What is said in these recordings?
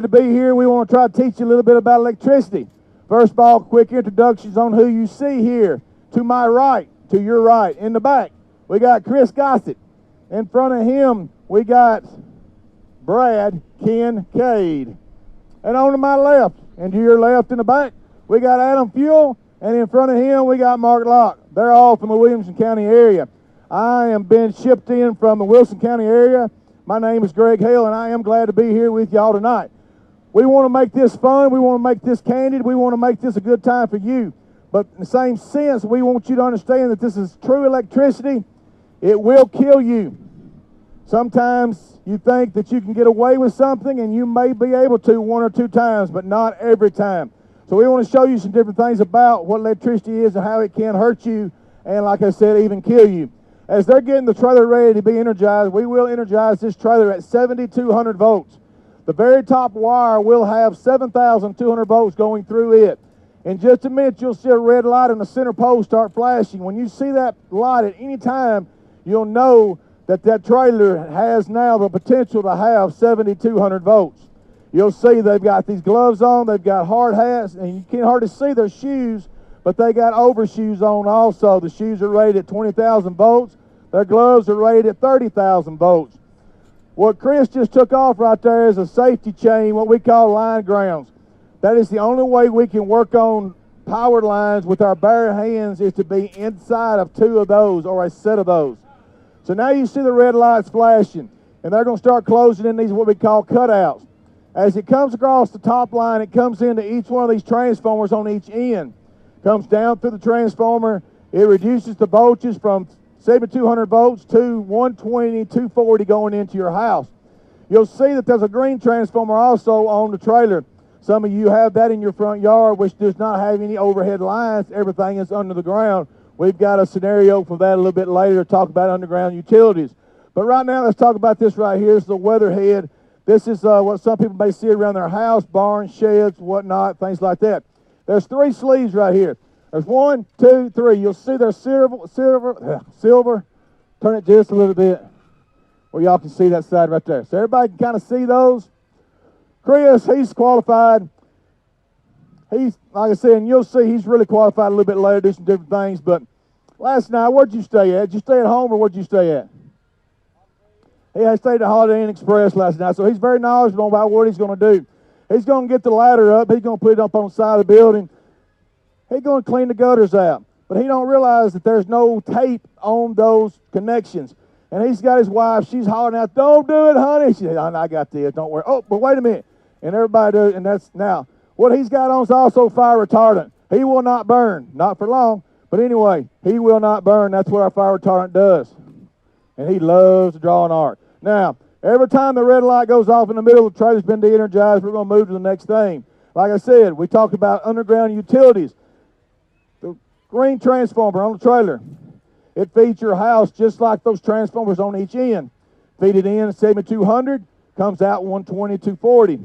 To be here, we want to try to teach you a little bit about electricity. First of all, quick introductions on who you see here. To my right, to your right, in the back, we got Chris Gossett. In front of him, we got Brad Kincaid. And on to my left, and to your left in the back, we got Adam Fuel, and in front of him, we got Mark Locke. They're all from the Williamson County area. I am being shipped in from the Wilson County area. My name is Greg Hale, and I am glad to be here with y'all tonight. We want to make this fun. We want to make this candid. We want to make this a good time for you. But in the same sense, we want you to understand that this is true electricity. It will kill you. Sometimes you think that you can get away with something, and you may be able to one or two times, but not every time. So we want to show you some different things about what electricity is and how it can hurt you, and like I said, even kill you. As they're getting the trailer ready to be energized, we will energize this trailer at 7,200 volts. The very top wire will have 7,200 volts going through it. In just a minute, you'll see a red light on the center pole start flashing. When you see that light at any time, you'll know that that trailer has now the potential to have 7,200 volts. You'll see they've got these gloves on, they've got hard hats, and you can't hardly see their shoes, but they got overshoes on also. The shoes are rated at 20,000 volts. Their gloves are rated at 30,000 volts. What Chris just took off right there is a safety chain, what we call line grounds. That is the only way we can work on power lines with our bare hands, is to be inside of two of those or a set of those. So now you see the red lights flashing, and they're going to start closing in these what we call cutouts. As it comes across the top line, it comes into each one of these transformers on each end. Comes down through the transformer. It reduces the voltage from 7,200 volts to 120, 240 going into your house. You'll see that there's a green transformer also on the trailer. Some of you have that in your front yard, which does not have any overhead lines. Everything is under the ground. We've got a scenario for that a little bit later to talk about underground utilities. But right now, let's talk about this right here. This is the Weatherhead. This is what some people may see around their house, barns, sheds, whatnot, things like that. There's three sleeves right here. There's 1, 2, 3. You'll see there's silver. Turn it just a little bit where y'all can see that side right there. So everybody can kind of see those. Chris, he's qualified. He's, like I said, and you'll see he's really qualified a little bit later, do some different things. But last night, where'd you stay at? Did you stay at home or where'd you stay at? Yeah, he stayed at Holiday Inn Express last night. So he's very knowledgeable about what he's going to do. He's going to get the ladder up. He's going to put it up on the side of the building. He's going to clean the gutters out. But he don't realize that there's no tape on those connections. And he's got his wife. She's hollering out, "Don't do it, honey." She said, "I got this. Don't worry." "Oh, but wait a minute." And everybody does. And that's now. What he's got on is also fire retardant. He will not burn. Not for long. But anyway, he will not burn. That's what our fire retardant does. And he loves to draw an arc. Now, every time the red light goes off in the middle, the trailer's been de-energized. We're going to move to the next thing. Like I said, we talked about underground utilities. The green transformer on the trailer, it feeds your house just like those transformers on each end. Feed it in 7,200, comes out 120, 240.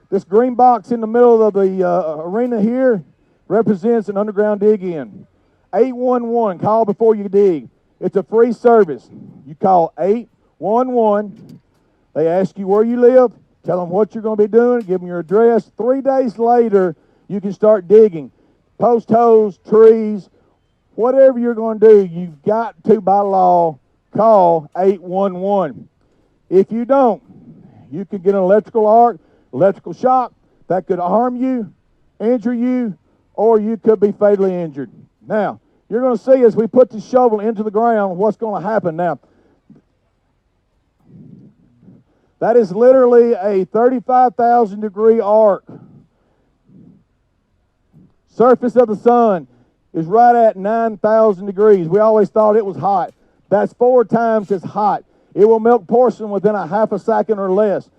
This green box in the middle of the arena here represents an underground dig-in. 811, call before you dig. It's a free service. You call 811. They ask you where you live, tell them what you're going to be doing, give them your address. 3 days later, you can start digging. Post holes, trees, whatever you're going to do, you've got to, by law, call 811. If you don't, you could get an electrical arc, electrical shock that could harm you, injure you, or you could be fatally injured. Now, you're going to see as we put the shovel into the ground what's going to happen. Now, that is literally a 35,000 degree arc. Surface of the sun is right at 9,000 degrees. We always thought it was hot. That's 4 times as hot. It will melt porcelain within a half a second or less.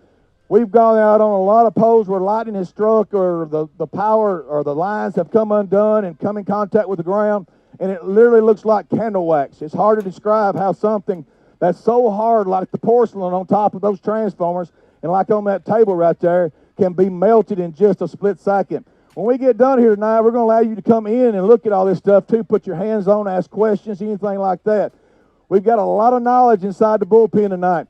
We've gone out on a lot of poles where lightning has struck or the power or the lines have come undone and come in contact with the ground, and it literally looks like candle wax. It's hard to describe how something that's so hard, like the porcelain on top of those transformers and like on that table right there, can be melted in just a split second. When we get done here tonight, we're going to allow you to come in and look at all this stuff too, put your hands on, ask questions, anything like that. We've got a lot of knowledge inside the bullpen tonight.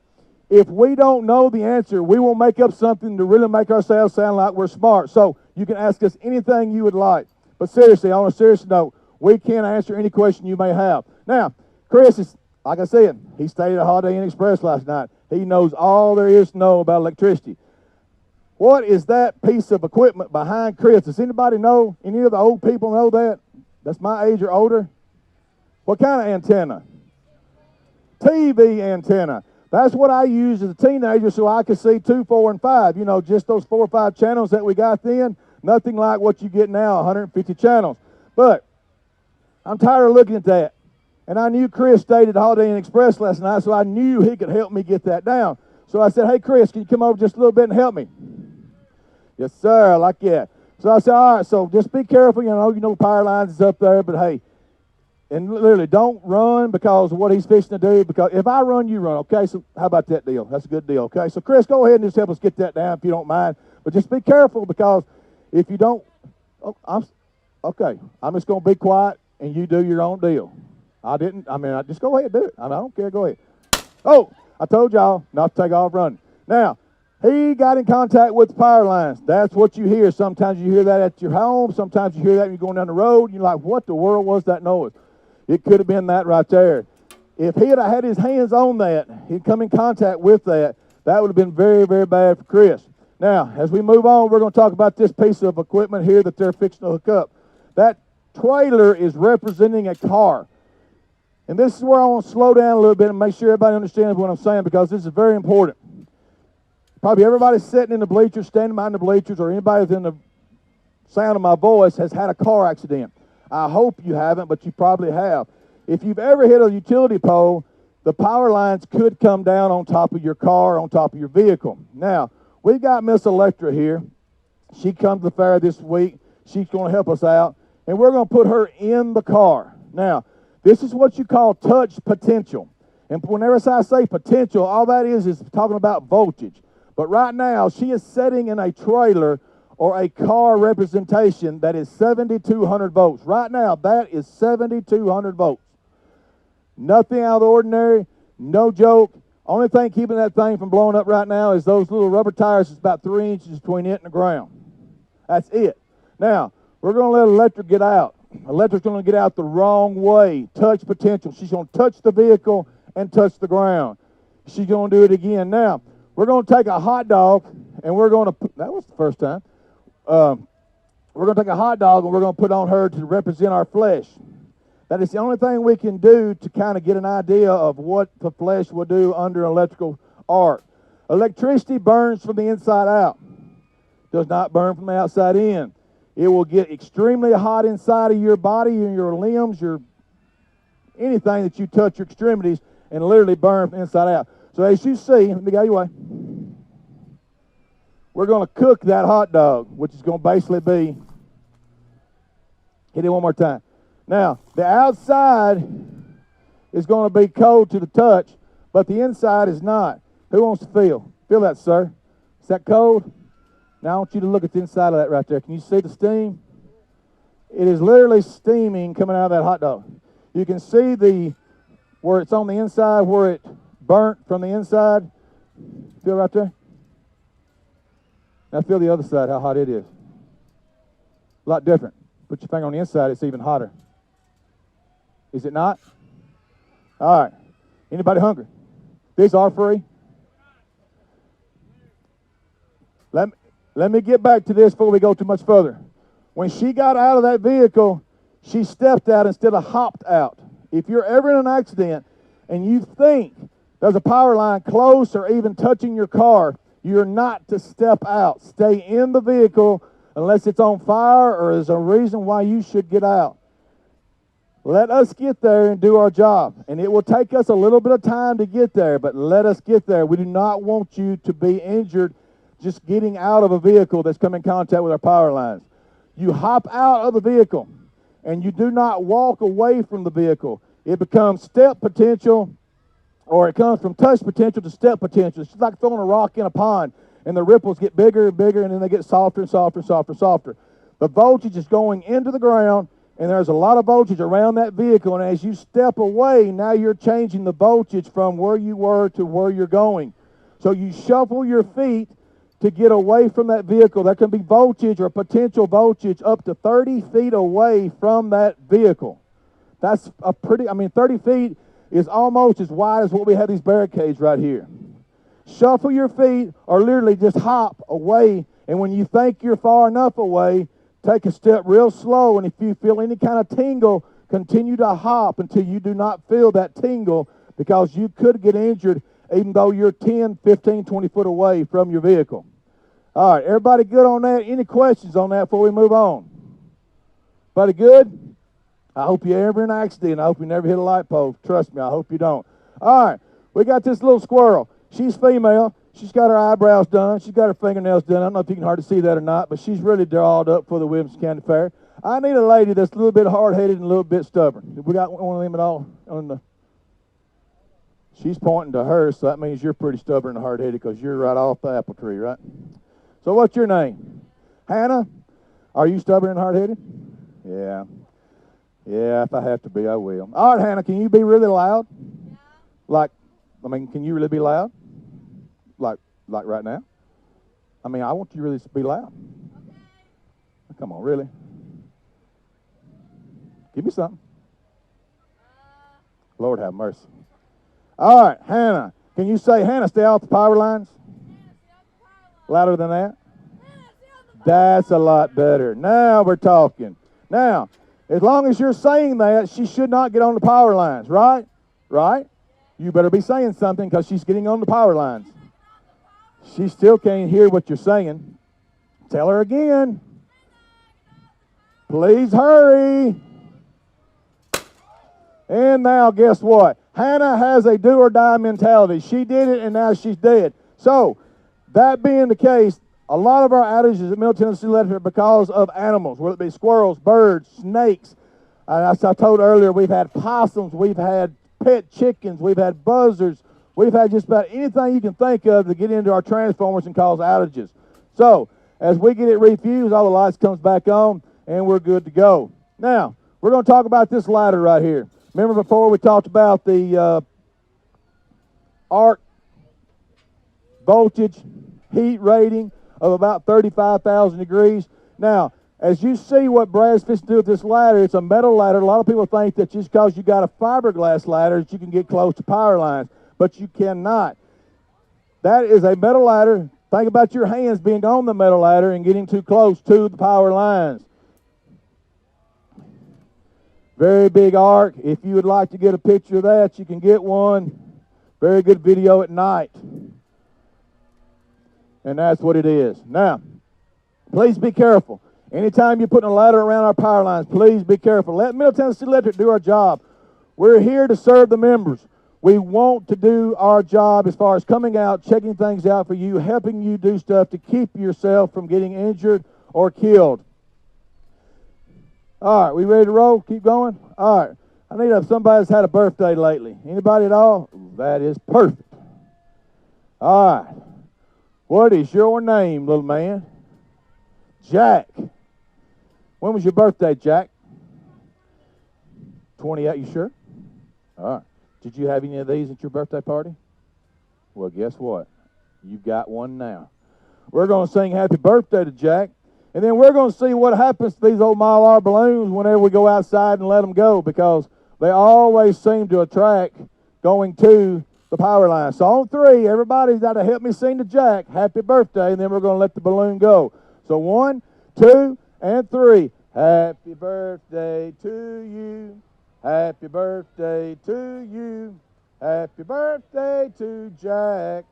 If we don't know the answer, we will make up something to really make ourselves sound like we're smart. So you can ask us anything you would like. But seriously, on a serious note, we can answer any question you may have. Now, Chris is, like I said, he stayed at Holiday Inn Express last night. He knows all there is to know about electricity. What is that piece of equipment behind Chris? Does anybody know? Any of the old people know that? That's my age or older. What kind of antenna? TV antenna. That's what I used as a teenager so I could see 2, 4, and 5. You know, just those 4 or 5 channels that we got then. Nothing like what you get now, 150 channels. But I'm tired of looking at that. And I knew Chris stayed at Holiday Inn Express last night, so I knew he could help me get that down. So I said, hey, Chris, can you come over just a little bit and help me? Yes, sir, I like that. So I said, all right, so just be careful. You know, power lines is up there, but hey, and literally don't run because of what he's fixing to do. Because if I run, you run, okay? So how about that deal? That's a good deal, okay? So, Chris, go ahead and just help us get that down if you don't mind. But just be careful because if you don't, I'm just going to be quiet and you do your own deal. I just go ahead and do it. I don't care, go ahead. Oh, I told y'all not to take off running. Now, he got in contact with the power lines. That's what you hear. Sometimes you hear that at your home. Sometimes you hear that when you're going down the road. And you're like, what the world was that noise? It could have been that right there. If he had had his hands on that, he'd come in contact with that, that would have been very, very bad for Chris. Now, as we move on, we're going to talk about this piece of equipment here that they're fixing to hook up. That trailer is representing a car. And this is where I want to slow down a little bit and make sure everybody understands what I'm saying because this is very important. Probably everybody sitting in the bleachers, standing behind the bleachers, or anybody within the sound of my voice has had a car accident. I hope you haven't, but you probably have. If you've ever hit a utility pole, the power lines could come down on top of your car, on top of your vehicle. Now, we've got Miss Electra here. She comes to the fair this week. She's going to help us out, and we're going to put her in the car. Now, this is what you call touch potential. And whenever I say potential, all that is talking about voltage. But right now, she is sitting in a trailer or a car representation that is 7,200 volts. Right now, that is 7,200 volts. Nothing out of the ordinary, no joke. Only thing keeping that thing from blowing up right now is those little rubber tires that's about 3 inches between it and the ground. That's it. Now, we're going to let Electric get out. Electric's going to get out the wrong way. Touch potential. She's going to touch the vehicle and touch the ground. She's going to do it again. Now, we're going to take a hot dog, and we're going to put, that was the first time. We're going to take a hot dog, and we're going to put on her to represent our flesh. That is the only thing we can do to kind of get an idea of what the flesh will do under electrical arc. Electricity burns from the inside out. Does not burn from the outside in. It will get extremely hot inside of your body and your limbs, your anything that you touch, your extremities, and literally burn from the inside out. So as you see, let me go your way. We're going to cook that hot dog, which is going to basically be, hit it one more time. Now, the outside is going to be cold to the touch, but the inside is not. Who wants to feel? Feel that, sir. Is that cold? Now I want you to look at the inside of that right there. Can you see the steam? It is literally steaming coming out of that hot dog. You can see where it's on the inside, where it burnt from the inside. Feel right there? Now feel the other side, how hot it is. A lot different. Put your finger on the inside, it's even hotter. Is it not? All right. Anybody hungry? These are free. Let me get back to this before we go too much further. When she got out of that vehicle, she stepped out instead of hopped out. If you're ever in an accident and you think there's a power line close or even touching your car, you're not to step out. Stay in the vehicle unless it's on fire or there's a reason why you should get out. Let us get there and do our job. And it will take us a little bit of time to get there, but let us get there. We do not want you to be injured just getting out of a vehicle that's come in contact with our power lines. You hop out of the vehicle, and you do not walk away from the vehicle. It becomes step potential, or it comes from touch potential to step potential. It's just like throwing a rock in a pond, and the ripples get bigger and bigger, and then they get softer and softer and softer and softer. The voltage is going into the ground, and there's a lot of voltage around that vehicle, and as you step away, now you're changing the voltage from where you were to where you're going. So you shuffle your feet to get away from that vehicle. There can be voltage or potential voltage up to 30 feet away from that vehicle. That's a pretty, 30 feet is almost as wide as what we have these barricades right here. Shuffle your feet or literally just hop away, and when you think you're far enough away, take a step real slow, and if you feel any kind of tingle, continue to hop until you do not feel that tingle, because you could get injured even though you're 10, 15, 20 foot away from your vehicle. All right, everybody good on that? Any questions on that before we move on? Everybody good? I hope you ever in an accident. I hope you never hit a light pole. Trust me, I hope you don't. All right, we got this little squirrel. She's female. She's got her eyebrows done. She's got her fingernails done. I don't know if you can hardly see that or not, but she's really dolled up for the Williamson County Fair. I need a lady that's a little bit hard-headed and a little bit stubborn. Have we got one of them at all? She's pointing to her, so that means you're pretty stubborn and hard-headed because you're right off the apple tree, right? So what's your name? Hannah? Are you stubborn and hard-headed? Yeah. Yeah, if I have to be, I will. All right, Hannah, can you be really loud? Yeah. Can you really be loud? Like right now? I want you to really be loud. Okay. Come on, really? Give me something. Lord have mercy. All right, Hannah. Can you say, Hannah, stay off the power lines? Louder than that? That's a lot better. Now we're talking. Now, as long as you're saying that, she should not get on the power lines, right? Right? You better be saying something because she's getting on the power lines. She still can't hear what you're saying. Tell her again. Please hurry. And now, guess what? Hannah has a do-or-die mentality. She did it, and now she's dead. So, that being the case, a lot of our outages at Middle Tennessee Electric are because of animals, whether it be squirrels, birds, snakes. As I told earlier, we've had possums, we've had pet chickens, we've had buzzards, we've had just about anything you can think of to get into our transformers and cause outages. So, as we get it refused, all the lights comes back on, and we're good to go. Now, we're going to talk about this ladder right here. Remember before we talked about the arc voltage heat rating of about 35,000 degrees. Now, as you see what Brad's fixing to do with this ladder, it's a metal ladder. A lot of people think that just because you got a fiberglass ladder that you can get close to power lines, but you cannot. That is a metal ladder. Think about your hands being on the metal ladder and getting too close to the power lines. Very big arc. If you would like to get a picture of that, you can get one. Very good video at night. And that's what it is. Now, please be careful. Anytime you're putting a ladder around our power lines, please be careful. Let Middle Tennessee Electric do our job. We're here to serve the members. We want to do our job as far as coming out, checking things out for you, helping you do stuff to keep yourself from getting injured or killed. All right, we ready to roll? Keep going? All right. I need if somebody's had a birthday lately. Anybody at all? That is perfect. All right. What is your name, little man? Jack. When was your birthday, Jack? 28, you sure? All right. Did you have any of these at your birthday party? Well, guess what? You've got one now. We're going to sing happy birthday to Jack. And then we're going to see what happens to these old Mylar balloons whenever we go outside and let them go, because they always seem to attract going to the power line. So on three, everybody's got to help me sing to Jack, happy birthday, and then we're going to let the balloon go. So 1, 2, and 3. Happy birthday to you. Happy birthday to you. Happy birthday to Jack.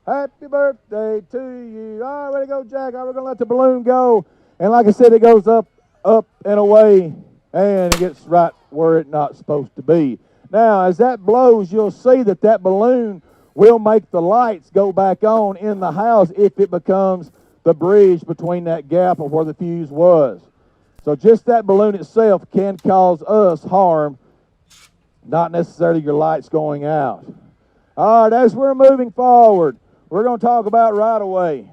Happy birthday to you. All right, ready to go, Jack. All right, we're going to let the balloon go. And like I said, it goes up, up, and away, and it gets right where it's not supposed to be. Now, as that blows, you'll see that that balloon will make the lights go back on in the house if it becomes the bridge between that gap of where the fuse was. So just that balloon itself can cause us harm, not necessarily your lights going out. All right, as we're moving forward, we're going to talk about right-of-way.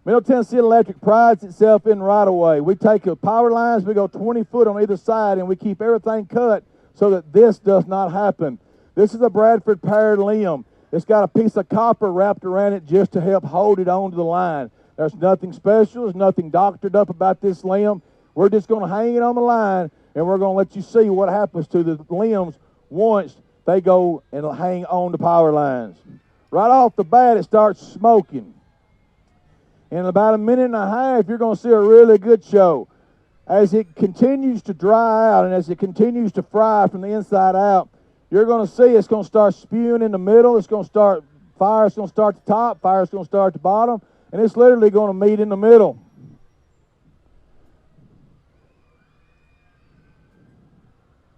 Middle Tennessee Electric prides itself in right-of-way. We take the power lines, we go 20 foot on either side, and we keep everything cut so that this does not happen. This is a Bradford paired limb. It's got a piece of copper wrapped around it just to help hold it onto the line. There's nothing special. There's nothing doctored up about this limb. We're just going to hang it on the line, and we're going to let you see what happens to the limbs once they go and hang on the power lines. Right off the bat, it starts smoking. In about a minute and a half, you're going to see a really good show. As it continues to dry out and as it continues to fry from the inside out, you're going to see it's going to start spewing in the middle. It's going to start, fire's going to start at the top, fire's going to start at the bottom, and it's literally going to meet in the middle.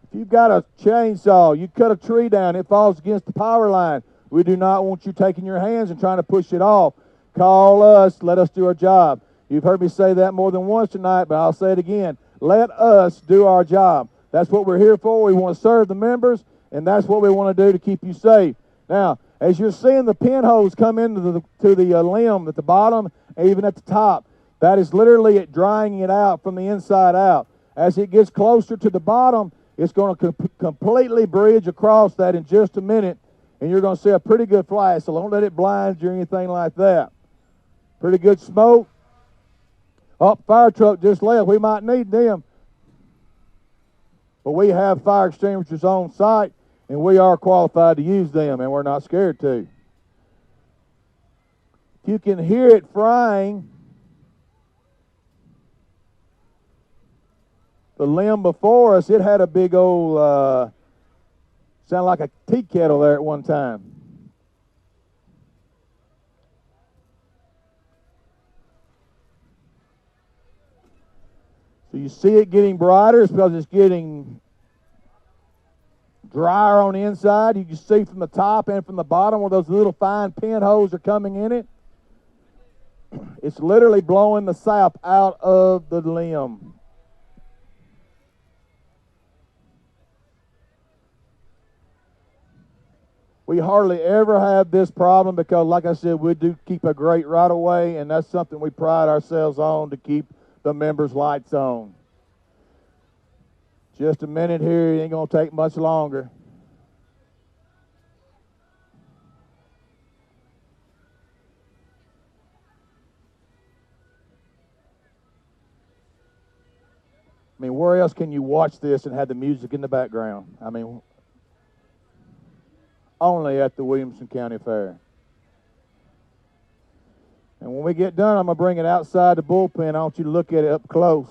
If you've got a chainsaw, you cut a tree down, it falls against the power line. We do not want you taking your hands and trying to push it off. Call us, let us do our job. You've heard me say that more than once tonight, but I'll say it again. Let us do our job. That's what we're here for. We want to serve the members, and that's what we want to do to keep you safe. Now, as you're seeing the pinholes come into the limb at the bottom, and even at the top, that is literally it drying it out from the inside out. As it gets closer to the bottom, it's going to completely bridge across that in just a minute, and you're going to see a pretty good flash, so don't let it blind you or anything like that. Pretty good smoke. Oh, fire truck just left. We might need them. But we have fire extinguishers on site, and we are qualified to use them, and we're not scared to. If you can hear it frying, the limb before us, it had a big old, sounded like a tea kettle there at one time. So you see it getting brighter. It's because it's getting drier on the inside. You can see from the top and from the bottom where those little fine pinholes are coming in it. It's literally blowing the sap out of the limb. We hardly ever have this problem because, like I said, we do keep a great right-of-way, and that's something we pride ourselves on, to keep the members' lights on. Just a minute here, it ain't going to take much longer. I mean, where else can you watch this and have the music in the background? I mean, only at the Williamson County Fair. And when we get done, I'm going to bring it outside the bullpen. I want you to look at it up close.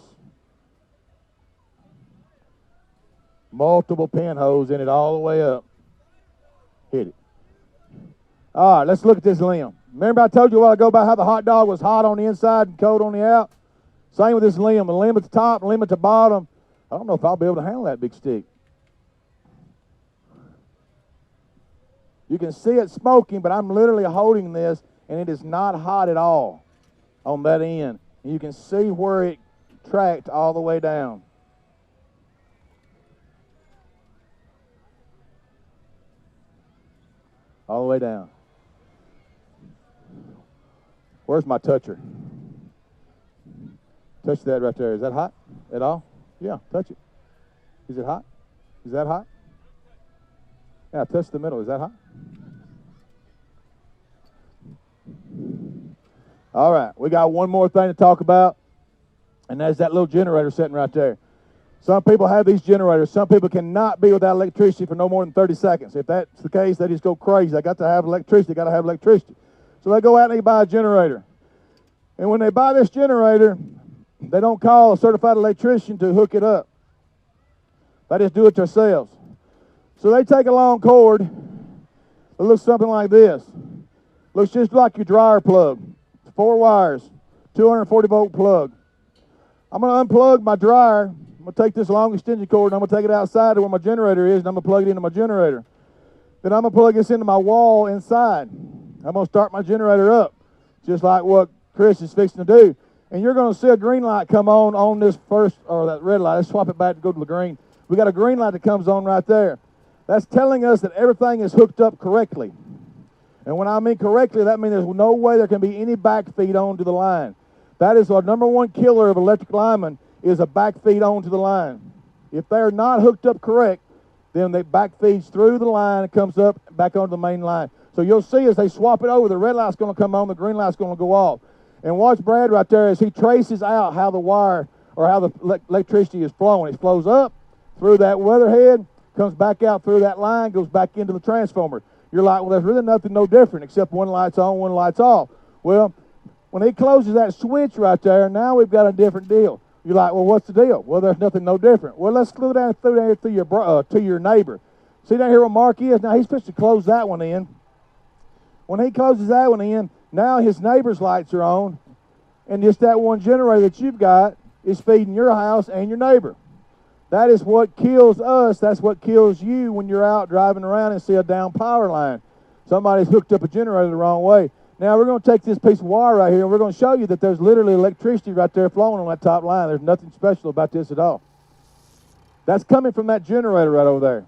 Multiple pinholes in it all the way up. Hit it. All right, let's look at this limb. Remember I told you a while ago about how the hot dog was hot on the inside and cold on the out? Same with this limb. A limb at the top, a limb at the bottom. I don't know if I'll be able to handle that big stick. You can see it smoking, but I'm literally holding this, and it is not hot at all on that end. And you can see where it tracked all the way down. All the way down. Where's my toucher? Touch that right there. Is that hot at all? Yeah, touch it. Is it hot? Is that hot? Yeah, touch the middle. Is that hot? All right, we got one more thing to talk about, and that's that little generator sitting right there. Some people have these generators. Some people cannot be without electricity for no more than 30 seconds. If that's the case, they just go crazy. They got to have electricity. Got to have electricity. So they go out and they buy a generator. And when they buy this generator, they don't call a certified electrician to hook it up. They just do it themselves. So they take a long cord that looks something like this. Looks just like your dryer plug. 4 wires, 240-volt plug. I'm going to unplug my dryer. I'm going to take this long extension cord and I'm going to take it outside to where my generator is, and I'm going to plug it into my generator. Then I'm going to plug this into my wall inside. I'm going to start my generator up, just like what Chris is fixing to do. And you're going to see a green light come on this first, or that red light. Let's swap it back to go to the green. We got a green light that comes on right there. That's telling us that everything is hooked up correctly. And when I mean correctly, that means there's no way there can be any backfeed onto the line. That is our number one killer of electric linemen, is a backfeed onto the line. If they're not hooked up correct, then they backfeeds through the line and comes up back onto the main line. So you'll see as they swap it over, the red light's going to come on, the green light's going to go off. And watch Brad right there as he traces out how the wire or how the electricity is flowing. It flows up through that weatherhead, comes back out through that line, goes back into the transformer. You're like, well, there's really nothing no different except one light's on, one light's off. Well, when he closes that switch right there, now we've got a different deal. You're like, well, what's the deal? Well, there's nothing no different. Well, let's go down through there to your neighbor. See down here where Mark is? Now he's supposed to close that one in. When he closes that one in, now his neighbor's lights are on, and just that one generator that you've got is feeding your house and your neighbor. That is what kills us. That's what kills you when you're out driving around and see a down power line. Somebody's hooked up a generator the wrong way. Now we're going to take this piece of wire right here, and we're going to show you that there's literally electricity right there flowing on that top line. There's nothing special about this at all. That's coming from that generator right over there.